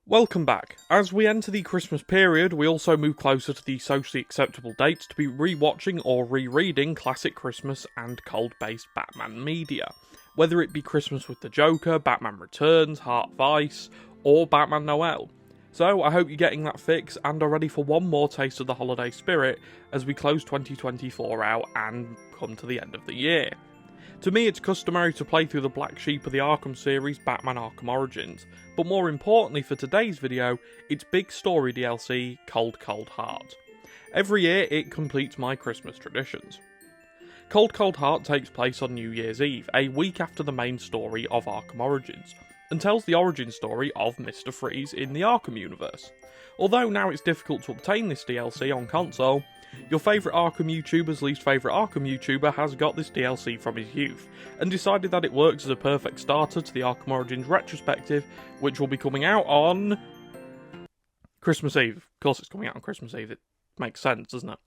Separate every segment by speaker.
Speaker 1: Welcome back. As we enter the Christmas period, we also move closer to the socially acceptable dates to be re-watching or rereading classic Christmas and cult-based Batman media. Whether it be Christmas with the Joker, Batman Returns, Heart of Ice, or Batman Noel. So I hope you're getting that fix and are ready for one more taste of the holiday spirit as we close 2024 out and come to the end of the year. To me, it's customary to play through the black sheep of the Arkham series, Batman Arkham Origins, but more importantly for today's video, its big story DLC, Cold Cold Heart. Every year, it completes my Christmas traditions. Cold Cold Heart takes place on New Year's Eve, a week after the main story of Arkham Origins, and tells the origin story of Mr. Freeze in the Arkham universe. Although now it's difficult to obtain this DLC on console, your favourite Arkham YouTuber's least favourite Arkham YouTuber has got this DLC from his youth, and decided that it works as a perfect starter to the Arkham Origins retrospective, which will be coming out on Christmas Eve. Of course it's coming out on Christmas Eve, it makes sense, doesn't it?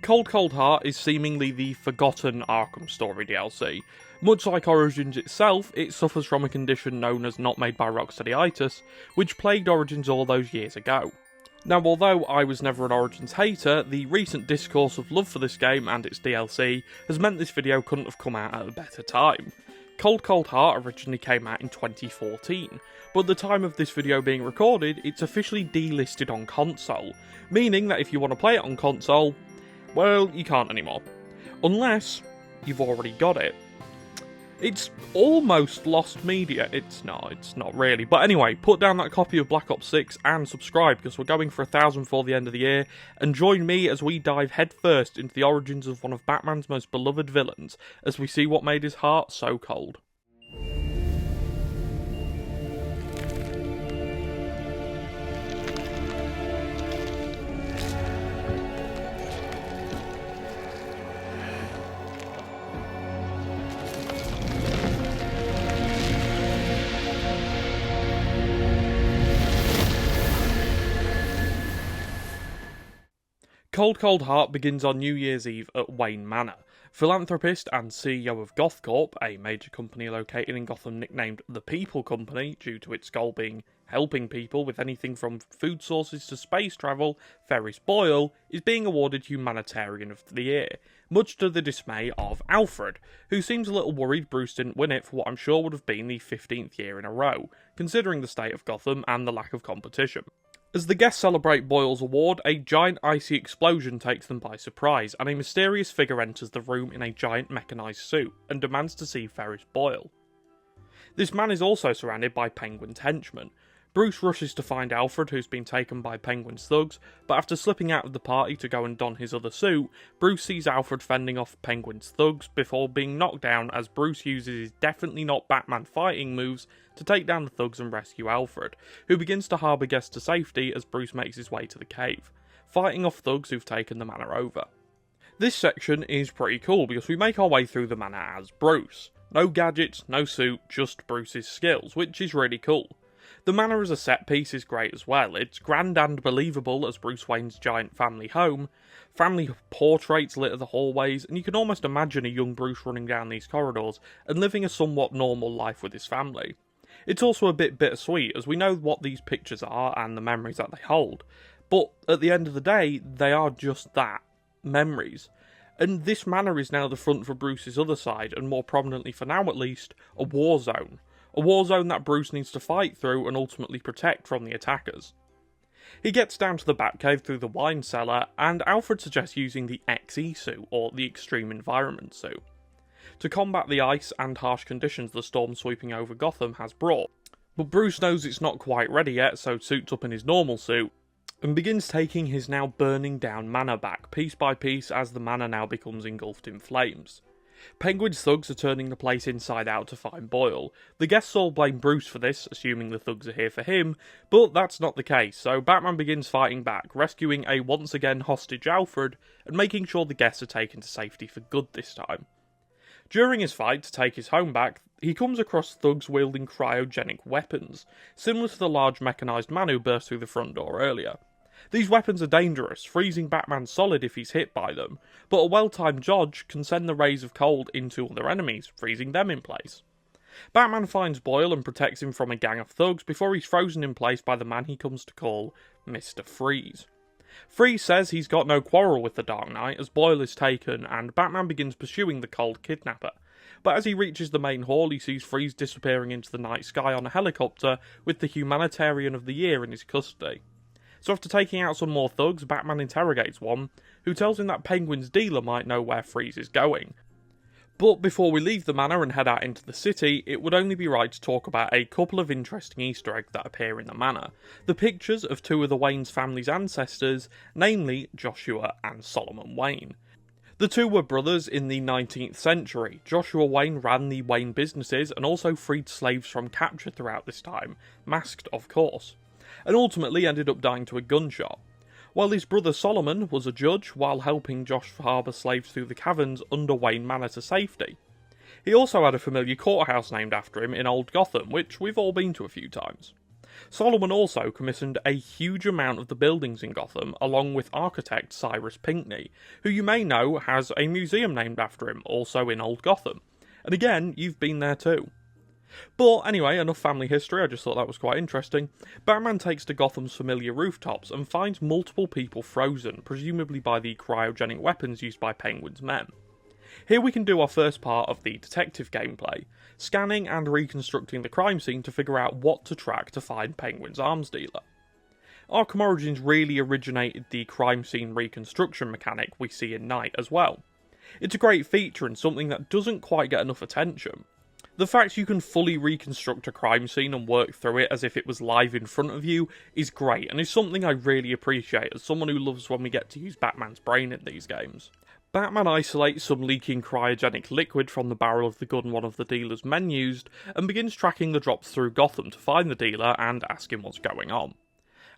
Speaker 1: Cold Cold Heart is seemingly the forgotten Arkham story DLC. Much like Origins itself, it suffers from a condition known as not made by Rocksteady-itis, which plagued Origins all those years ago. Now, although I was never an Origins hater, the recent discourse of love for this game and its DLC has meant this video couldn't have come out at a better time. Cold Cold Heart originally came out in 2014, but at the time of this video being recorded, it's officially delisted on console, meaning that if you want to play it on console, well, you can't anymore. Unless you've already got it. It's almost lost media. It's not really. But anyway, put down that copy of Black Ops 6 and subscribe, because we're going for 1,000 for the end of the year, and join me as we dive headfirst into the origins of one of Batman's most beloved villains, as we see what made his heart so cold. Cold Cold Heart begins on New Year's Eve at Wayne Manor. Philanthropist and CEO of GothCorp, a major company located in Gotham nicknamed the People Company due to its goal being helping people with anything from food sources to space travel, Ferris Boyle is being awarded Humanitarian of the Year, much to the dismay of Alfred, who seems a little worried Bruce didn't win it for what I'm sure would have been the 15th year in a row, considering the state of Gotham and the lack of competition. As the guests celebrate Boyle's award, a giant icy explosion takes them by surprise, and a mysterious figure enters the room in a giant mechanised suit, and demands to see Ferris Boyle. This man is also surrounded by Penguin's henchmen. Bruce rushes to find Alfred, who's been taken by Penguin's thugs, but after slipping out of the party to go and don his other suit, Bruce sees Alfred fending off Penguin's thugs before being knocked down as Bruce uses his definitely not Batman fighting moves to take down the thugs and rescue Alfred, who begins to harbour guests to safety as Bruce makes his way to the cave, fighting off thugs who've taken the manor over. This section is pretty cool because we make our way through the manor as Bruce. No gadgets, no suit, just Bruce's skills, which is really cool. The manor as a set piece is great as well. It's grand and believable as Bruce Wayne's giant family home. Family portraits litter the hallways, and you can almost imagine a young Bruce running down these corridors and living a somewhat normal life with his family. It's also a bit bittersweet, as we know what these pictures are and the memories that they hold, but at the end of the day, they are just that, memories. And this manor is now the front for Bruce's other side, and more prominently for now at least, a war zone. A war zone that Bruce needs to fight through and ultimately protect from the attackers. He gets down to the Batcave through the wine cellar, and Alfred suggests using the XE suit, or the Extreme Environment suit, to combat the ice and harsh conditions the storm sweeping over Gotham has brought. But Bruce knows it's not quite ready yet, so suits up in his normal suit, and begins taking his now burning down manor back, piece by piece, as the manor now becomes engulfed in flames. Penguin's thugs are turning the place inside out to find Boyle. The guests all blame Bruce for this, assuming the thugs are here for him, but that's not the case, so Batman begins fighting back, rescuing a once again hostage Alfred, and making sure the guests are taken to safety for good this time. During his fight to take his home back, he comes across thugs wielding cryogenic weapons, similar to the large mechanised man who burst through the front door earlier. These weapons are dangerous, freezing Batman solid if he's hit by them, but a well-timed dodge can send the rays of cold into other enemies, freezing them in place. Batman finds Boyle and protects him from a gang of thugs before he's frozen in place by the man he comes to call Mr. Freeze. Freeze says he's got no quarrel with the Dark Knight as Boyle is taken, and Batman begins pursuing the cold kidnapper. But as he reaches the main hall, he sees Freeze disappearing into the night sky on a helicopter with the Humanitarian of the Year in his custody. So after taking out some more thugs, Batman interrogates one, who tells him that Penguin's dealer might know where Freeze is going. But before we leave the manor and head out into the city, it would only be right to talk about a couple of interesting Easter eggs that appear in the manor. The pictures of two of the Wayne's family's ancestors, namely Joshua and Solomon Wayne. The two were brothers in the 19th century. Joshua Wayne ran the Wayne businesses and also freed slaves from capture throughout this time, masked of course, and ultimately ended up dying to a gunshot. While his brother Solomon was a judge while helping Josh harbour slaves through the caverns under Wayne Manor to safety. He also had a familiar courthouse named after him in Old Gotham, which we've all been to a few times. Solomon also commissioned a huge amount of the buildings in Gotham, along with architect Cyrus Pinckney, who you may know has a museum named after him, also in Old Gotham. And again, you've been there too. But anyway, enough family history, I just thought that was quite interesting. Batman takes to Gotham's familiar rooftops and finds multiple people frozen, presumably by the cryogenic weapons used by Penguin's men. Here we can do our first part of the detective gameplay, scanning and reconstructing the crime scene to figure out what to track to find Penguin's arms dealer. Arkham Origins really originated the crime scene reconstruction mechanic we see in Night as well. It's a great feature and something that doesn't quite get enough attention. The fact you can fully reconstruct a crime scene and work through it as if it was live in front of you is great, and is something I really appreciate as someone who loves when we get to use Batman's brain in these games. Batman isolates some leaking cryogenic liquid from the barrel of the gun one of the dealer's men used, and begins tracking the drops through Gotham to find the dealer and ask him what's going on.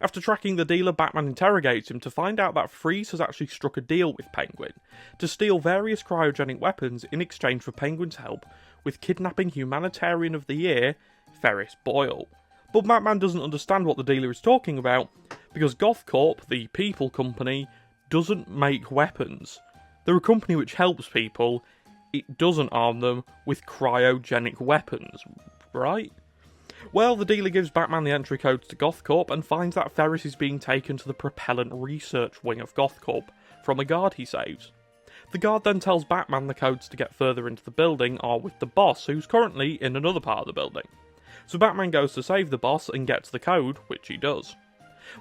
Speaker 1: After tracking the dealer, Batman interrogates him to find out that Freeze has actually struck a deal with Penguin to steal various cryogenic weapons in exchange for Penguin's help with kidnapping Humanitarian of the Year, Ferris Boyle. But Batman doesn't understand what the dealer is talking about, because GothCorp, the people company, doesn't make weapons. They're a company which helps people, it doesn't arm them with cryogenic weapons, right? Well, the dealer gives Batman the entry codes to GothCorp and finds that Ferris is being taken to the propellant research wing of GothCorp from a guard he saves. The guard then tells Batman the codes to get further into the building are with the boss, who's currently in another part of the building. So Batman goes to save the boss and gets the code, which he does.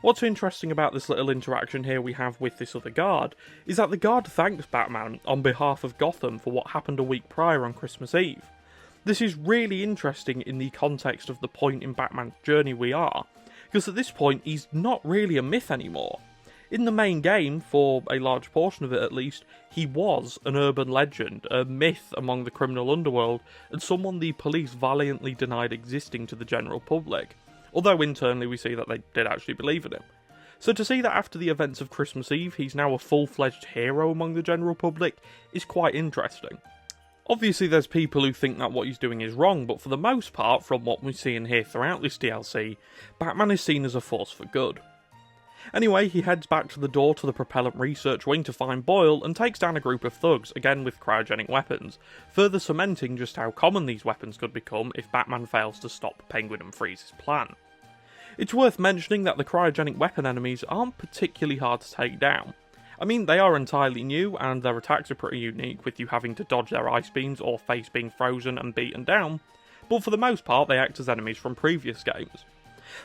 Speaker 1: What's interesting about this little interaction here we have with this other guard is that the guard thanks Batman on behalf of Gotham for what happened a week prior on Christmas Eve. This is really interesting in the context of the point in Batman's journey we are, because at this point he's not really a myth anymore. In the main game, for a large portion of it at least, he was an urban legend, a myth among the criminal underworld, and someone the police valiantly denied existing to the general public. Although internally we see that they did actually believe in him. So to see that after the events of Christmas Eve he's now a full-fledged hero among the general public is quite interesting. Obviously there's people who think that what he's doing is wrong, but for the most part, from what we see and hear throughout this DLC, Batman is seen as a force for good. Anyway, he heads back to the door to the propellant research wing to find Boyle and takes down a group of thugs, again with cryogenic weapons, further cementing just how common these weapons could become if Batman fails to stop Penguin and Freeze's plan. It's worth mentioning that the cryogenic weapon enemies aren't particularly hard to take down. I mean, they are entirely new, and their attacks are pretty unique, with you having to dodge their ice beams or face being frozen and beaten down, but for the most part they act as enemies from previous games.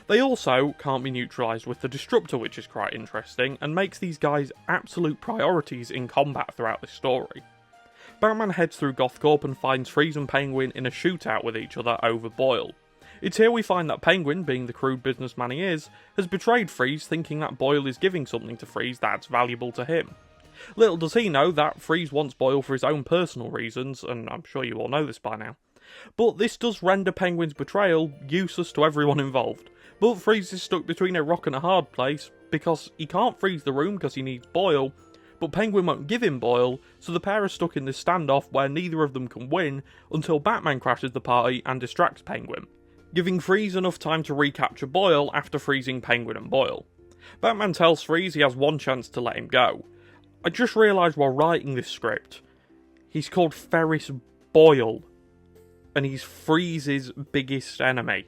Speaker 1: They also can't be neutralised with the Disruptor, which is quite interesting, and makes these guys absolute priorities in combat throughout this story. Batman heads through GothCorp and finds Freeze and Penguin in a shootout with each other over Boyle. It's here we find that Penguin, being the crude businessman he is, has betrayed Freeze, thinking that Boyle is giving something to Freeze that's valuable to him. Little does he know that Freeze wants Boyle for his own personal reasons, and I'm sure you all know this by now. But this does render Penguin's betrayal useless to everyone involved. But Freeze is stuck between a rock and a hard place, because he can't freeze the room because he needs Boyle, but Penguin won't give him Boyle, so the pair are stuck in this standoff where neither of them can win until Batman crashes the party and distracts Penguin, giving Freeze enough time to recapture Boyle after freezing Penguin and Boyle. Batman tells Freeze he has one chance to let him go. I just realised while writing this script, he's called Ferris Boyle. and he's Freeze's biggest enemy.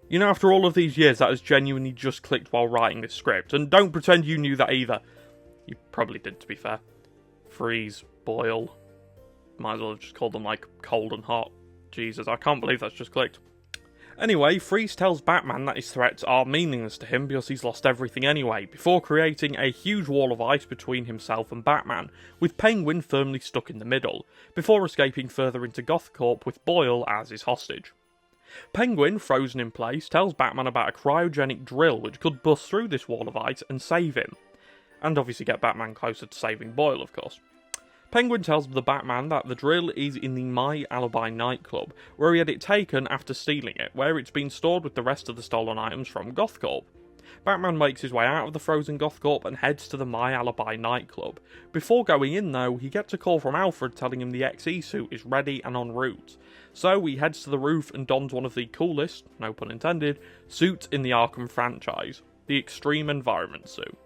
Speaker 1: You know, after all of these years, that has genuinely just clicked while writing this script, and don't pretend you knew that either. You probably did, to be fair. Freeze, Boyle. Might as well have just called them, like, cold and hot. Jesus, I can't believe that's just clicked. Anyway, Freeze tells Batman that his threats are meaningless to him because he's lost everything anyway, before creating a huge wall of ice between himself and Batman, with Penguin firmly stuck in the middle, before escaping further into Gothcorp with Boyle as his hostage. Penguin, frozen in place, tells Batman about a cryogenic drill which could bust through this wall of ice and save him. And obviously get Batman closer to saving Boyle, of course. Penguin tells the Batman that the drill is in the My Alibi nightclub, where he had it taken after stealing it, where it's been stored with the rest of the stolen items from Gothcorp. Batman makes his way out of the frozen Gothcorp and heads to the My Alibi nightclub. Before going in though, he gets a call from Alfred telling him the XE suit is ready and en route. So he heads to the roof and dons one of the coolest, no pun intended, suits in the Arkham franchise, the Extreme Environment suit.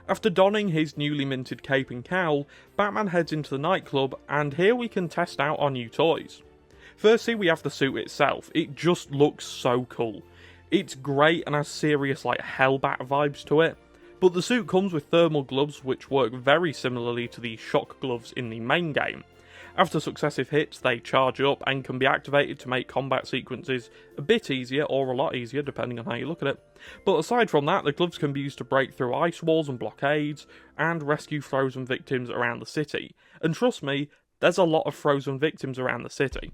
Speaker 1: After donning his newly minted cape and cowl, Batman heads into the nightclub, and here we can test out our new toys. Firstly, we have the suit itself. It just looks so cool. It's great and has serious like Hellbat vibes to it, but the suit comes with thermal gloves which work very similarly to the shock gloves in the main game. After successive hits, they charge up and can be activated to make combat sequences a bit easier, or a lot easier, depending on how you look at it. But aside from that, the gloves can be used to break through ice walls and blockades, and rescue frozen victims around the city. And trust me, there's a lot of frozen victims around the city.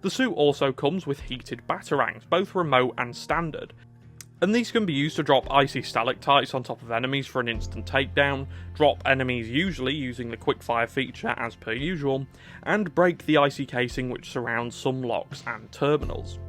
Speaker 1: The suit also comes with heated batarangs, both remote and standard. And these can be used to drop icy stalactites on top of enemies for an instant takedown, drop enemies usually using the quickfire feature as per usual, and break the icy casing which surrounds some locks and terminals.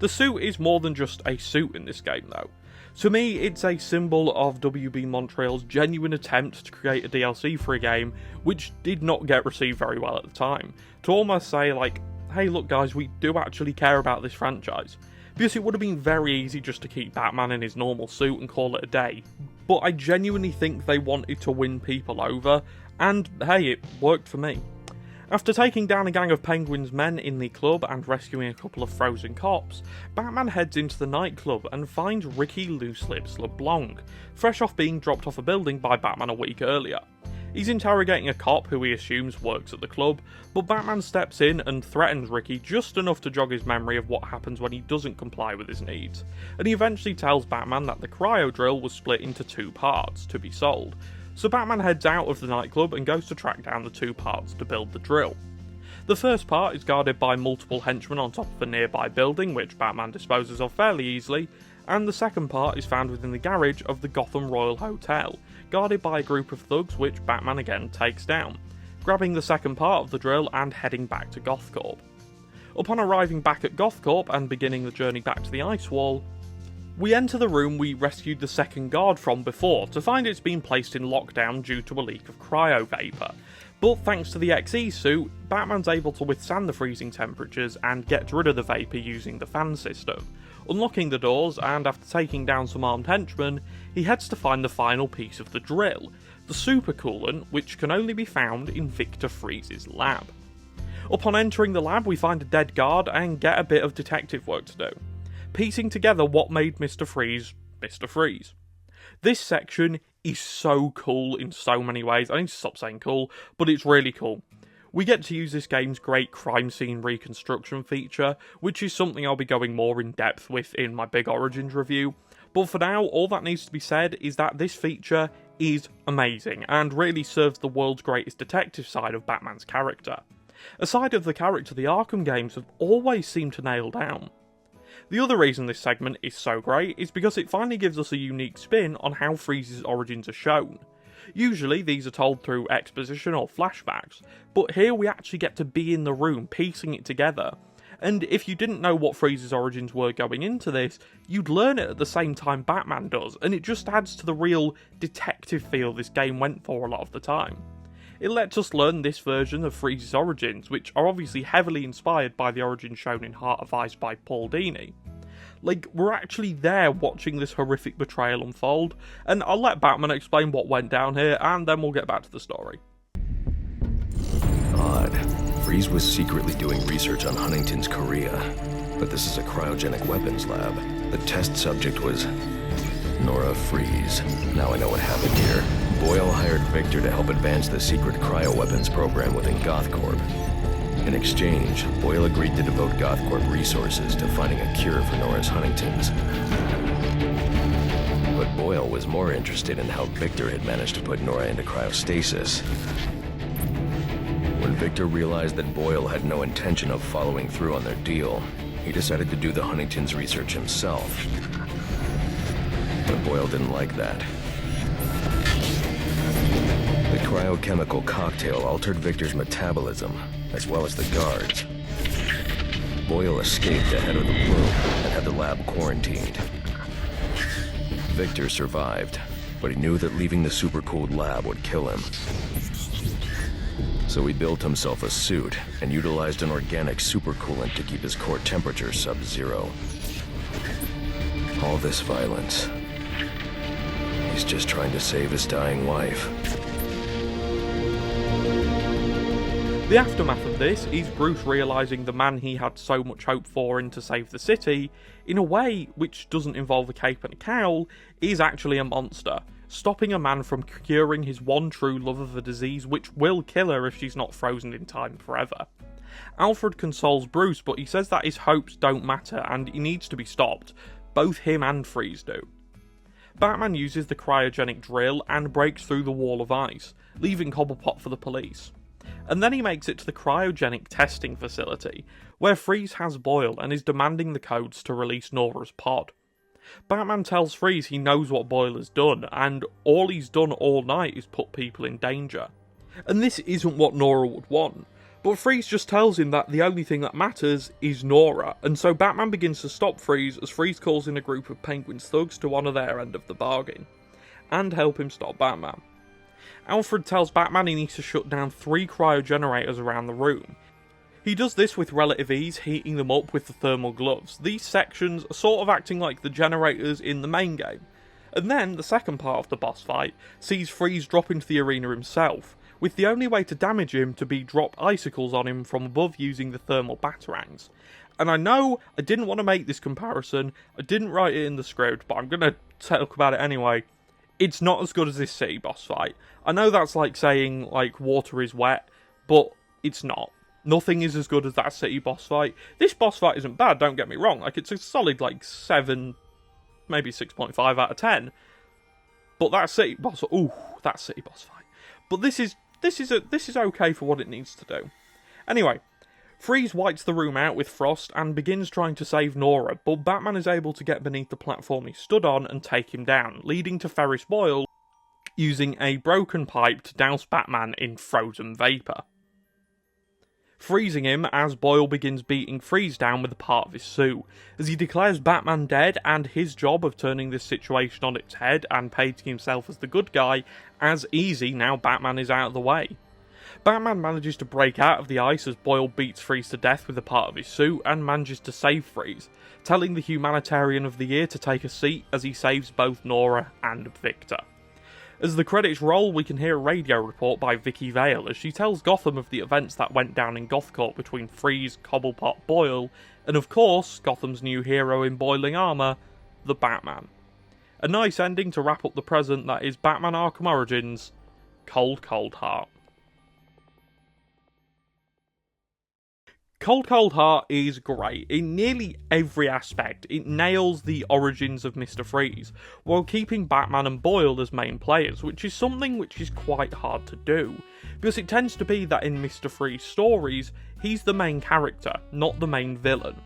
Speaker 1: The suit is more than just a suit in this game though. To me, it's a symbol of WB Montreal's genuine attempt to create a DLC for a game which did not get received very well at the time, to almost say like, hey look guys, we do actually care about this franchise. Because it would have been very easy just to keep Batman in his normal suit and call it a day, but I genuinely think they wanted to win people over, and hey, it worked for me. After taking down a gang of Penguin's men in the club and rescuing a couple of frozen cops, Batman heads into the nightclub and finds Ricky Loose Lips LeBlanc, fresh off being dropped off a building by Batman a week earlier. He's interrogating a cop who he assumes works at the club, but Batman steps in and threatens Ricky just enough to jog his memory of what happens when he doesn't comply with his needs, and he eventually tells Batman that the cryo drill was split into 2 parts to be sold, so Batman heads out of the nightclub and goes to track down the 2 parts to build the drill. The first part is guarded by multiple henchmen on top of a nearby building, which Batman disposes of fairly easily, and the second part is found within the garage of the Gotham Royal Hotel, guarded by a group of thugs which Batman again takes down, grabbing the second part of the drill and heading back to Gothcorp. Upon arriving back at Gothcorp and beginning the journey back to the ice wall, we enter the room we rescued the second guard from before to find it's been placed in lockdown due to a leak of cryo vapour. But thanks to the XE suit, Batman's able to withstand the freezing temperatures and get rid of the vapour using the fan system. Unlocking the doors, and after taking down some armed henchmen, he heads to find the final piece of the drill, the supercoolant, which can only be found in Victor Freeze's lab. Upon entering the lab, we find a dead guard and get a bit of detective work to do, piecing together what made Mr. Freeze Mr. Freeze. This section is so cool in so many ways. I need to stop saying cool, but it's really cool. We get to use this game's great crime scene reconstruction feature, which is something I'll be going more in depth with in my Big Origins review, but for now, all that needs to be said is that this feature is amazing, and really serves the world's greatest detective side of Batman's character. A side of the character the Arkham games have always seemed to nail down. The other reason this segment is so great is because it finally gives us a unique spin on how Freeze's origins are shown. Usually these are told through exposition or flashbacks, but here we actually get to be in the room piecing it together, and if you didn't know what Freeze's origins were going into this, you'd learn it at the same time Batman does, and it just adds to the real detective feel this game went for a lot of the time. it lets us learn this version of Freeze's origins, which are obviously heavily inspired by the origins shown in Heart of Ice by Paul Dini. Like, we're actually there watching this horrific betrayal unfold, and I'll let Batman explain what went down here, and then we'll get back to the story.
Speaker 2: Odd. Freeze was secretly doing research on Huntington's Korea, but this is a cryogenic weapons lab. The test subject was Nora Freeze. Now I know what happened here. Boyle hired Victor to help advance the secret cryoweapons program within GothCorp. In exchange, Boyle agreed to devote GothCorp resources to finding a cure for Nora's Huntington's. But Boyle was more interested in how Victor had managed to put Nora into cryostasis. When Victor realized that Boyle had no intention of following through on their deal, he decided to do the Huntington's research himself. But Boyle didn't like that. The cryochemical cocktail altered Victor's metabolism, as well as the guards. Boyle escaped ahead of the plume and had the lab quarantined. Victor survived, but he knew that leaving the supercooled lab would kill him. So he built himself a suit and utilized an organic supercoolant to keep his core temperature sub-zero. All this violence. He's just trying to save his dying wife.
Speaker 1: The aftermath of this is Bruce realising the man he had so much hope for in to save the city, in a way which doesn't involve a cape and a cowl, is actually a monster, stopping a man from curing his one true love of a disease which will kill her if she's not frozen in time forever. Alfred consoles Bruce, but he says that his hopes don't matter and he needs to be stopped. Both him and Freeze do. Batman uses the cryogenic drill and breaks through the wall of ice, leaving Cobblepot for the police. And then he makes it to the cryogenic testing facility, where Freeze has Boyle and is demanding the codes to release Nora's pod. Batman tells Freeze he knows what Boyle has done, and all he's done all night is put people in danger. And this isn't what Nora would want, but Freeze just tells him that the only thing that matters is Nora, and so Batman begins to stop Freeze as Freeze calls in a group of Penguin's thugs to honour their end of the bargain, and help him stop Batman. Alfred tells Batman he needs to shut down 3 cryogenerators around the room. He does this with relative ease, heating them up with the thermal gloves. These sections are sort of acting like the generators in the main game. And then, the second part of the boss fight sees Freeze drop into the arena himself, with the only way to damage him to be drop icicles on him from above using the thermal batarangs. And I know I didn't want to make this comparison, I didn't write it in the script, but I'm going to talk about it anyway. It's not as good as this city boss fight. I know that's like saying, like, water is wet, but it's not. Nothing is as good as that city boss fight. This boss fight isn't bad, don't get me wrong. Like, it's a solid, like, 7, maybe 6.5 out of 10. But that city boss fight. But this is okay for what it needs to do. Anyway, Freeze whites the room out with Frost and begins trying to save Nora, but Batman is able to get beneath the platform he stood on and take him down, leading to Ferris Boyle using a broken pipe to douse Batman in frozen vapour, freezing him as Boyle begins beating Freeze down with a part of his suit, as he declares Batman dead and his job of turning this situation on its head and painting himself as the good guy as easy now Batman is out of the way. Batman manages to break out of the ice as Boyle beats Freeze to death with a part of his suit and manages to save Freeze, telling the Humanitarian of the Year to take a seat as he saves both Nora and Victor. As the credits roll, we can hear a radio report by Vicky Vale as she tells Gotham of the events that went down in GothCorp between Freeze, Cobblepot, Boyle, and of course, Gotham's new hero in boiling armour, the Batman. A nice ending to wrap up the present that is Batman Arkham Origins, Cold Cold Heart. Cold Cold Heart is great. In nearly every aspect, it nails the origins of Mr. Freeze, while keeping Batman and Boyle as main players, which is something which is quite hard to do, because it tends to be that in Mr. Freeze stories, he's the main character, not the main villain.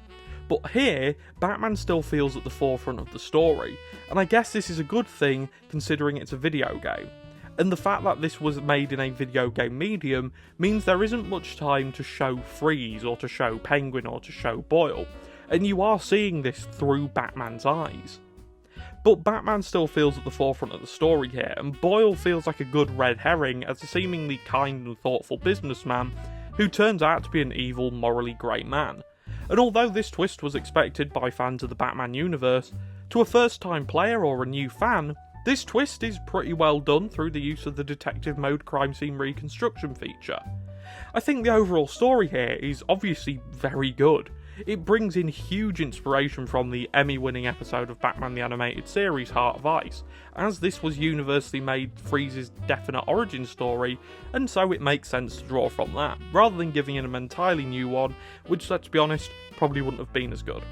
Speaker 1: But here, Batman still feels at the forefront of the story, and I guess this is a good thing considering it's a video game. And the fact that this was made in a video game medium means there isn't much time to show Freeze, or to show Penguin, or to show Boyle, and you are seeing this through Batman's eyes. But Batman still feels at the forefront of the story here, and Boyle feels like a good red herring as a seemingly kind and thoughtful businessman who turns out to be an evil, morally grey man. And although this twist was expected by fans of the Batman universe, to a first-time player or a new fan, this twist is pretty well done through the use of the detective mode crime scene reconstruction feature. I think the overall story here is obviously very good. It brings in huge inspiration from the Emmy-winning episode of Batman the Animated Series, Heart of Ice, as this was universally made Freeze's definite origin story, and so it makes sense to draw from that, rather than giving him an entirely new one, which, let's be honest, probably wouldn't have been as good.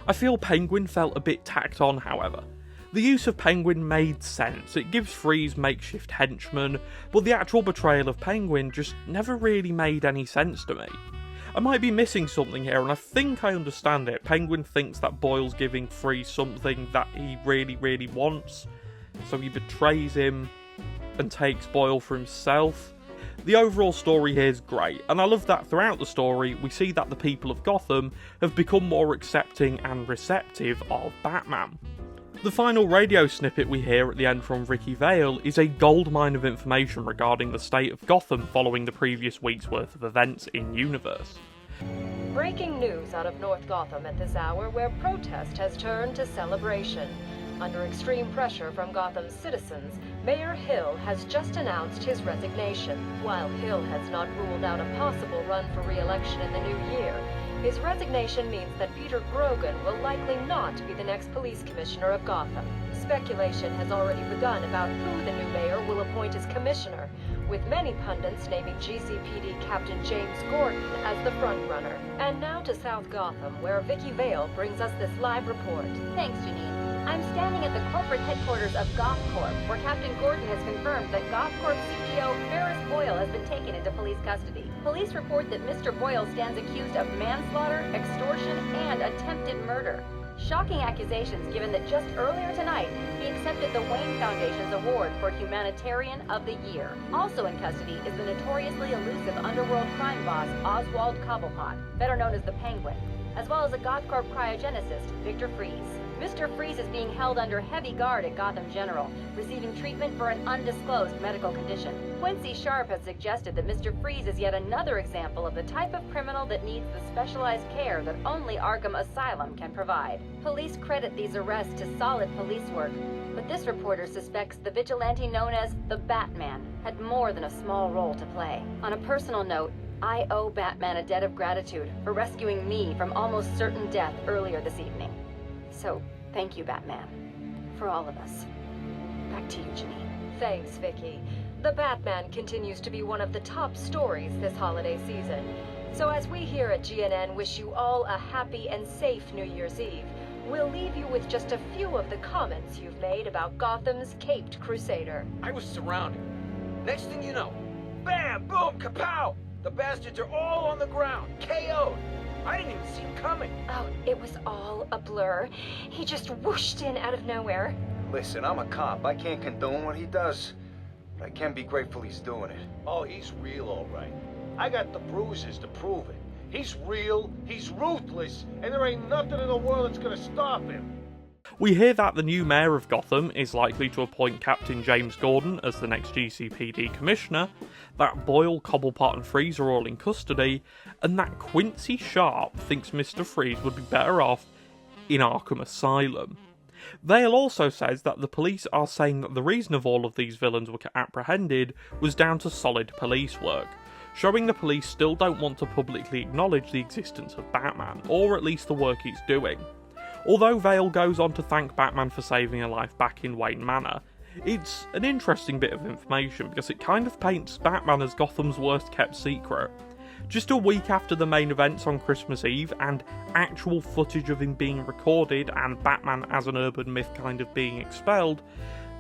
Speaker 1: I feel Penguin felt a bit tacked on, however. The use of Penguin made sense, it gives Freeze makeshift henchmen, but the actual portrayal of Penguin just never really made any sense to me. I might be missing something here, and I think I understand it. Penguin thinks that Boyle's giving Freeze something that he really wants, so he betrays him and takes Boyle for himself. The overall story here is great, and I love that throughout the story we see that the people of Gotham have become more accepting and receptive of Batman. The final radio snippet we hear at the end from Vicky Vale is a goldmine of information regarding the state of Gotham following the previous week's worth of events in-universe.
Speaker 3: Breaking news out of North Gotham at this hour, where protest has turned to celebration. Under extreme pressure from Gotham's citizens, Mayor Hill has just announced his resignation. While Hill has not ruled out a possible run for re-election in the new year, his resignation means that Peter Grogan will likely not be the next police commissioner of Gotham. Speculation has already begun about who the new mayor will appoint as commissioner, with many pundits naming GCPD Captain James Gordon as the frontrunner. And now to South Gotham, where Vicky Vale brings us this live report.
Speaker 4: Thanks, Janine. I'm standing at the corporate headquarters of GothCorp, where Captain Gordon has confirmed that GothCorp CEO Ferris Boyle has been taken into police custody. Police report that Mr. Boyle stands accused of manslaughter, extortion, and attempted murder. Shocking accusations given that just earlier tonight, he accepted the Wayne Foundation's award for Humanitarian of the Year. Also in custody is the notoriously elusive underworld crime boss Oswald Cobblepot, better known as the Penguin, as well as a GothCorp cryogenicist, Victor Freeze. Mr. Freeze is being held under heavy guard at Gotham General, receiving treatment for an undisclosed medical condition. Quincy Sharp has suggested that Mr. Freeze is yet another example of the type of criminal that needs the specialized care that only Arkham Asylum can provide. Police credit these arrests to solid police work, but this reporter suspects the vigilante known as the Batman had more than a small role to play. On a personal note, I owe Batman a debt of gratitude for rescuing me from almost certain death earlier this evening. So, thank you, Batman. For all of us. Back to you, Janine.
Speaker 3: Thanks, Vicky. The Batman continues to be one of the top stories this holiday season. So as we here at GNN wish you all a happy and safe New Year's Eve, we'll leave you with just a few of the comments you've made about Gotham's Caped Crusader.
Speaker 5: I was surrounded. Next thing you know, bam, boom, kapow! The bastards are all on the ground, KO'd. I didn't even see him coming.
Speaker 3: Oh, it was all a blur. He just whooshed in out of nowhere.
Speaker 6: Listen, I'm a cop. I can't condone what he does, but I can be grateful he's doing it.
Speaker 5: Oh, he's real, all right. I got the bruises to prove it. He's real, he's ruthless, and there ain't nothing in the world that's gonna stop him.
Speaker 1: We hear that the new mayor of Gotham is likely to appoint Captain James Gordon as the next GCPD commissioner, that Boyle, Cobblepot and Freeze are all in custody, and that Quincy Sharp thinks Mr. Freeze would be better off in Arkham Asylum. Vale also says that the police are saying that the reason of all of these villains were apprehended was down to solid police work, showing the police still don't want to publicly acknowledge the existence of Batman, or at least the work he's doing. Although Vale goes on to thank Batman for saving a life back in Wayne Manor, it's an interesting bit of information because it kind of paints Batman as Gotham's worst kept secret. Just a week after the main events on Christmas Eve and actual footage of him being recorded and Batman as an urban myth kind of being expelled,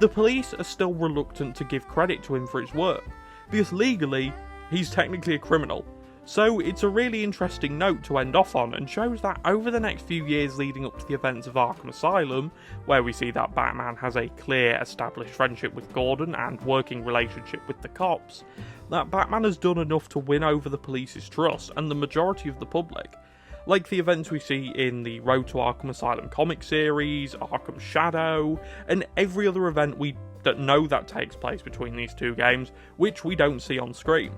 Speaker 1: the police are still reluctant to give credit to him for his work, because legally, he's technically a criminal. So it's a really interesting note to end off on, and shows that over the next few years leading up to the events of Arkham Asylum, where we see that Batman has a clear established friendship with Gordon and working relationship with the cops, that Batman has done enough to win over the police's trust and the majority of the public. like the events we see in the Road to Arkham Asylum comic series, Arkham Shadow, and every other event that takes place between these two games, which we don't see on screen.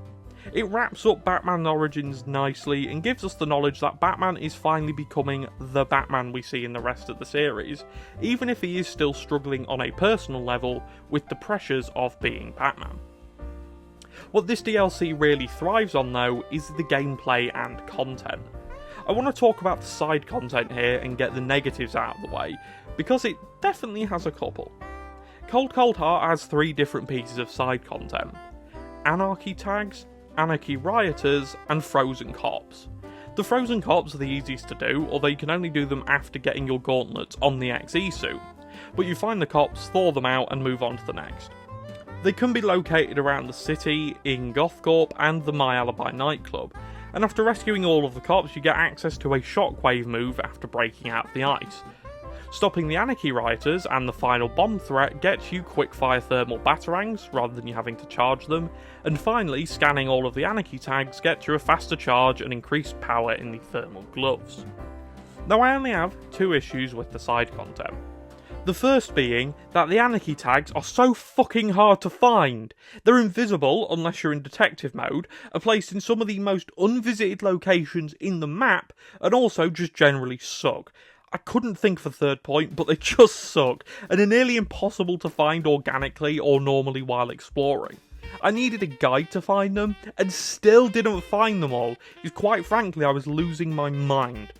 Speaker 1: It wraps up Batman's origins nicely and gives us the knowledge that Batman is finally becoming the Batman we see in the rest of the series, even if he is still struggling on a personal level with the pressures of being Batman. What this DLC really thrives on though is the gameplay and content. I want to talk about the side content here and get the negatives out of the way, because it definitely has a couple. Cold Heart has 3 different pieces of side content: Anarchy Tags, Anarchy Rioters, and Frozen Cops. The Frozen Cops are the easiest to do, although you can only do them after getting your gauntlets on the XE suit, but you find the cops, thaw them out, and move on to the next. They can be located around the city, in Gothcorp, and the My Alibi nightclub, and after rescuing all of the cops you get access to a shockwave move after breaking out of the ice. Stopping the Anarchy Rioters and the final bomb threat gets you quick-fire thermal batarangs rather than you having to charge them, and finally scanning all of the Anarchy tags gets you a faster charge and increased power in the thermal gloves. Now I only have 2 issues with the side content. The first being that the Anarchy tags are so fucking hard to find. They're invisible unless you're in detective mode, are placed in some of the most unvisited locations in the map, and also just generally suck. I couldn't think of a third point, but they just suck, and are nearly impossible to find organically or normally while exploring. I needed a guide to find them, and still didn't find them all, because quite frankly I was losing my mind.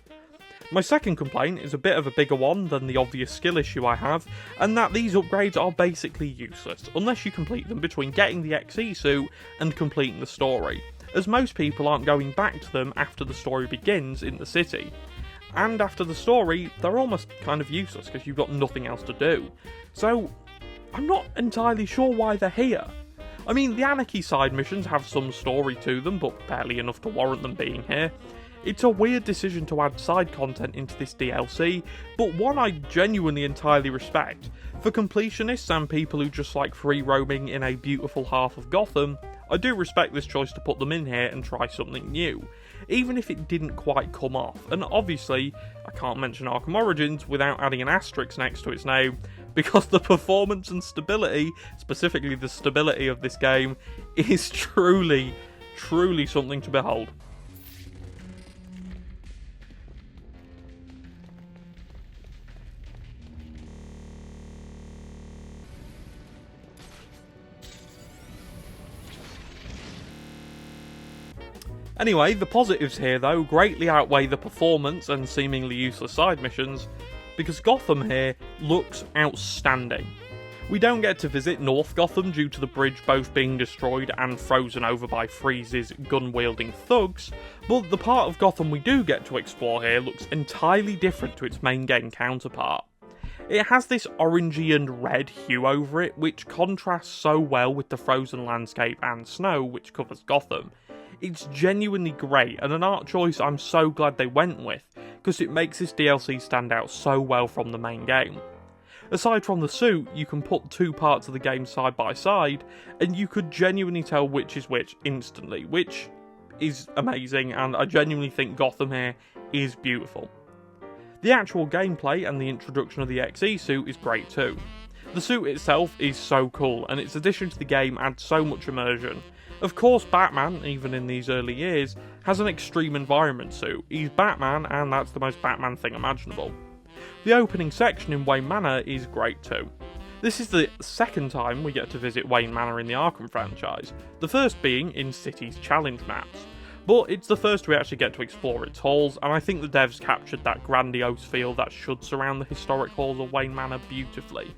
Speaker 1: My second complaint is a bit of a bigger one than the obvious skill issue I have, and that these upgrades are basically useless, unless you complete them between getting the XE suit and completing the story, as most people aren't going back to them after the story begins in the city. And after the story, they're almost kind of useless because you've got nothing else to do. So, I'm not entirely sure why they're here. I mean, the Anarchy side missions have some story to them, but barely enough to warrant them being here. It's a weird decision to add side content into this DLC, but one I genuinely entirely respect. For completionists and people who just like free roaming in a beautiful half of Gotham, I do respect this choice to put them in here and try something new, even if it didn't quite come off. And obviously, I can't mention Arkham Origins without adding an asterisk next to its name, because the performance and stability, specifically the stability of this game, is truly something to behold. Anyway, the positives here though greatly outweigh the performance and seemingly useless side missions, because Gotham here looks outstanding. We don't get to visit North Gotham due to the bridge both being destroyed and frozen over by Freeze's gun-wielding thugs, but the part of Gotham we do get to explore here looks entirely different to its main game counterpart. It has this orangey and red hue over it, which contrasts so well with the frozen landscape and snow which covers Gotham. It's genuinely great, and an art choice I'm so glad they went with, because it makes this DLC stand out so well from the main game. Aside from the suit, you can put 2 parts of the game side by side, and you could genuinely tell which is which instantly, which is amazing, and I genuinely think Gotham here is beautiful. The actual gameplay and the introduction of the XE suit is great too. The suit itself is so cool, and its addition to the game adds so much immersion. Of course, Batman, even in these early years, has an extreme environment suit. He's Batman, and that's the most Batman thing imaginable. The opening section in Wayne Manor is great too. This is the second time we get to visit Wayne Manor in the Arkham franchise, the first being in City's challenge maps. But it's the first we actually get to explore its halls, and I think the devs captured that grandiose feel that should surround the historic halls of Wayne Manor beautifully.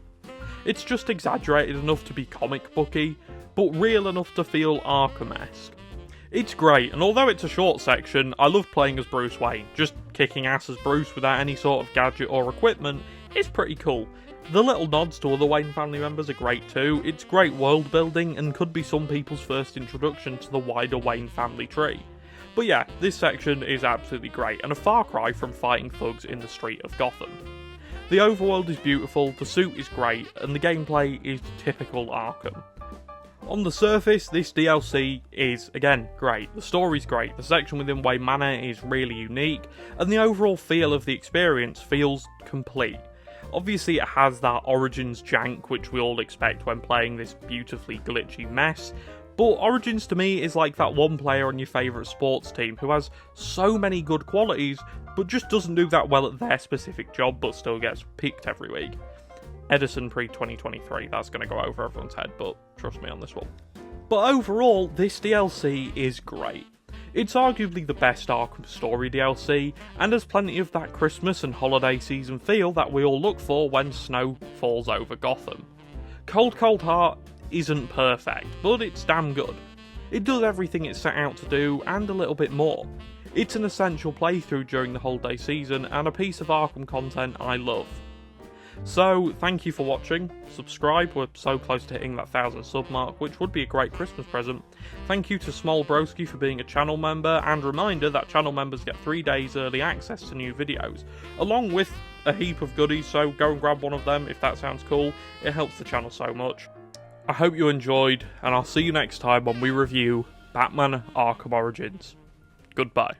Speaker 1: It's just exaggerated enough to be comic booky, but real enough to feel Arkham-esque. It's great, and although it's a short section, I love playing as Bruce Wayne. Just kicking ass as Bruce without any sort of gadget or equipment is pretty cool. The little nods to other Wayne family members are great too. It's great world building and could be some people's first introduction to the wider Wayne family tree. But yeah, this section is absolutely great, and a far cry from fighting thugs in the street of Gotham. The overworld is beautiful, the suit is great, and the gameplay is typical Arkham. On the surface, this DLC is, again, great. The story's great, the section within Wayne Manor is really unique, and the overall feel of the experience feels complete. Obviously it has that Origins jank which we all expect when playing this beautifully glitchy mess, but Origins to me is like that one player on your favourite sports team who has so many good qualities, but just doesn't do that well at their specific job, but still gets picked every week. Edison pre-2023, that's going to go over everyone's head, but trust me on this one. But overall, this DLC is great. It's arguably the best Arkham story DLC, and has plenty of that Christmas and holiday season feel that we all look for when snow falls over Gotham. Cold Cold Heart isn't perfect, but it's damn good. It does everything it's set out to do, and a little bit more. It's an essential playthrough during the holiday season, and a piece of Arkham content I love. So, thank you for watching, subscribe, we're so close to hitting that 1,000 sub mark, which would be a great Christmas present. Thank you to Small Broski for being a channel member, and reminder that channel members get 3 days early access to new videos, along with a heap of goodies, so go and grab one of them if that sounds cool, it helps the channel so much. I hope you enjoyed, and I'll see you next time when we review Batman Arkham Origins. Goodbye.